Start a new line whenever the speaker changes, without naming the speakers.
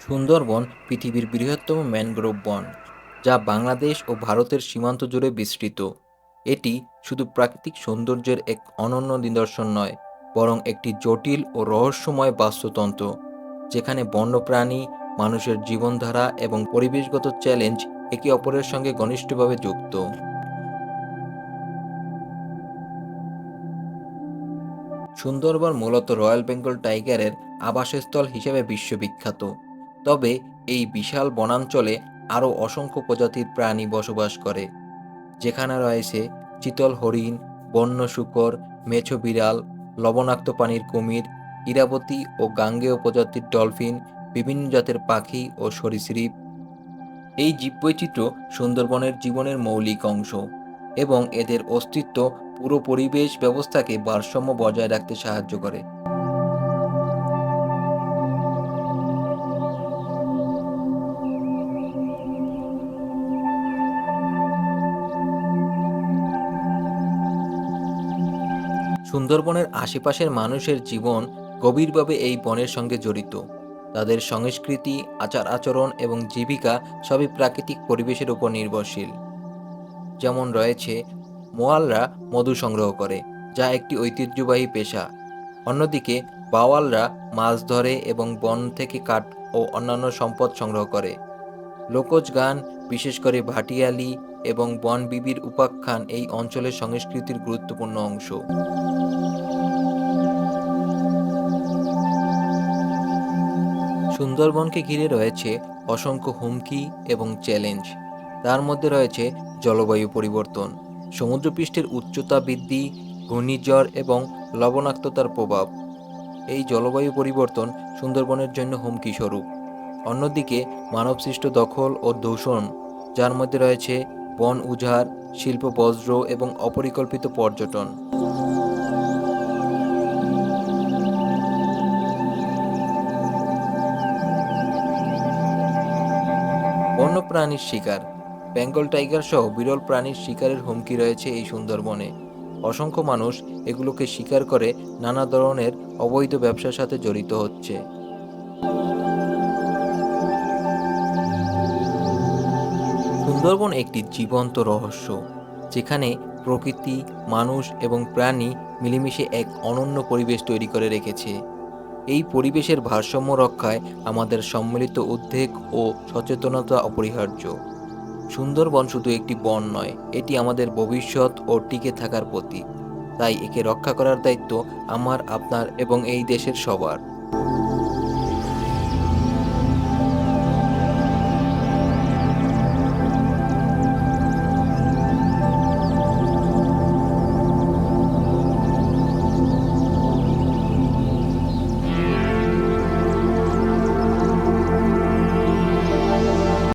সুন্দরবন পৃথিবীর বৃহত্তম ম্যানগ্রোভ বন, যা বাংলাদেশ ও ভারতের সীমান্ত জুড়ে বিস্তৃত। এটি শুধু প্রাকৃতিক সৌন্দর্যের এক অনন্য নিদর্শন নয়, বরং একটি জটিল ও রহস্যময় বাস্তুতন্ত্র, যেখানে বন্যপ্রাণী, মানুষের জীবনধারা এবং পরিবেশগত চ্যালেঞ্জ একে অপরের সঙ্গে ঘনিষ্ঠভাবে যুক্ত। সুন্দরবন মূলত রয়্যাল বেঙ্গল টাইগারের আবাসস্থল হিসেবে বিশ্ববিখ্যাত। তবে এই বিশাল বনাঞ্চলে আরও অসংখ্য প্রজাতির প্রাণী বসবাস করে, যেখানে রয়েছে চিতল হরিণ, বন্য শূকর, মেছো বিড়াল, লবণাক্ত পানির কুমির, ইরাবতী ও গাঙ্গেয় প্রজাতির ডলফিন, বিভিন্ন জাতের পাখি ও সরীসৃপ। এই জীববৈচিত্র্য সুন্দরবনের জীবনের মৌলিক অংশ এবং এদের অস্তিত্ব পুরো পরিবেশ ব্যবস্থাকে ভারসাম্য বজায় রাখতে সাহায্য করে। সুন্দরবনের আশেপাশের মানুষের জীবন গভীরভাবে এই বনের সঙ্গে জড়িত। তাদের সংস্কৃতি, আচার আচরণ এবং জীবিকা সবই প্রাকৃতিক পরিবেশের উপর নির্ভরশীল। যেমন রয়েছে, মোয়ালরা মধু সংগ্রহ করে, যা একটি ঐতিহ্যবাহী পেশা। অন্যদিকে বাওয়ালরা মাছ ধরে এবং বন থেকে কাঠ ও অন্যান্য সম্পদ সংগ্রহ করে। লোকজ গান, বিশেষ করে ভাটিয়ালি এবং বনবিবির উপাখ্যান এই অঞ্চলের সংস্কৃতির গুরুত্বপূর্ণ অংশ। সুন্দরবনকে ঘিরে রয়েছে অসংখ্য হুমকি এবং চ্যালেঞ্জ। তার মধ্যে রয়েছে জলবায়ু পরিবর্তন, সমুদ্রপৃষ্ঠের উচ্চতা বৃদ্ধি, ঘূর্ণিঝড় এবং লবণাক্ততার প্রভাব। এই জলবায়ু পরিবর্তন সুন্দরবনের জন্য হুমকি স্বরূপ। অন্যদিকে মানবসৃষ্ট দখল ও দূষণ, যার মধ্যে রয়েছে বন উজাড়, শিল্প বজ্র এবং অপরিকল্পিত পর্যটন। বন্যপ্রাণীর শিকার, বেঙ্গল টাইগার সহ বিরল প্রাণীর শিকারের হুমকি রয়েছে এই সুন্দরবনে। অসংখ্য মানুষ এগুলোকে শিকার করে নানা ধরনের অবৈধ ব্যবসার সাথে জড়িত হচ্ছে। সুন্দরবন একটি জীবন্ত রহস্য, যেখানে প্রকৃতি, মানুষ এবং প্রাণী মিলেমিশে এক অনন্য পরিবেশ তৈরি করে রেখেছে। এই পরিবেশের ভারসাম্য রক্ষায় আমাদের সম্মিলিত উদ্যোগ ও সচেতনতা অপরিহার্য। সুন্দরবন শুধু একটি বন নয়, এটি আমাদের ভবিষ্যৎ ও টিকে থাকার প্রতীক। তাই একে রক্ষা করার দায়িত্ব আমার, আপনার এবং এই দেশের সবার।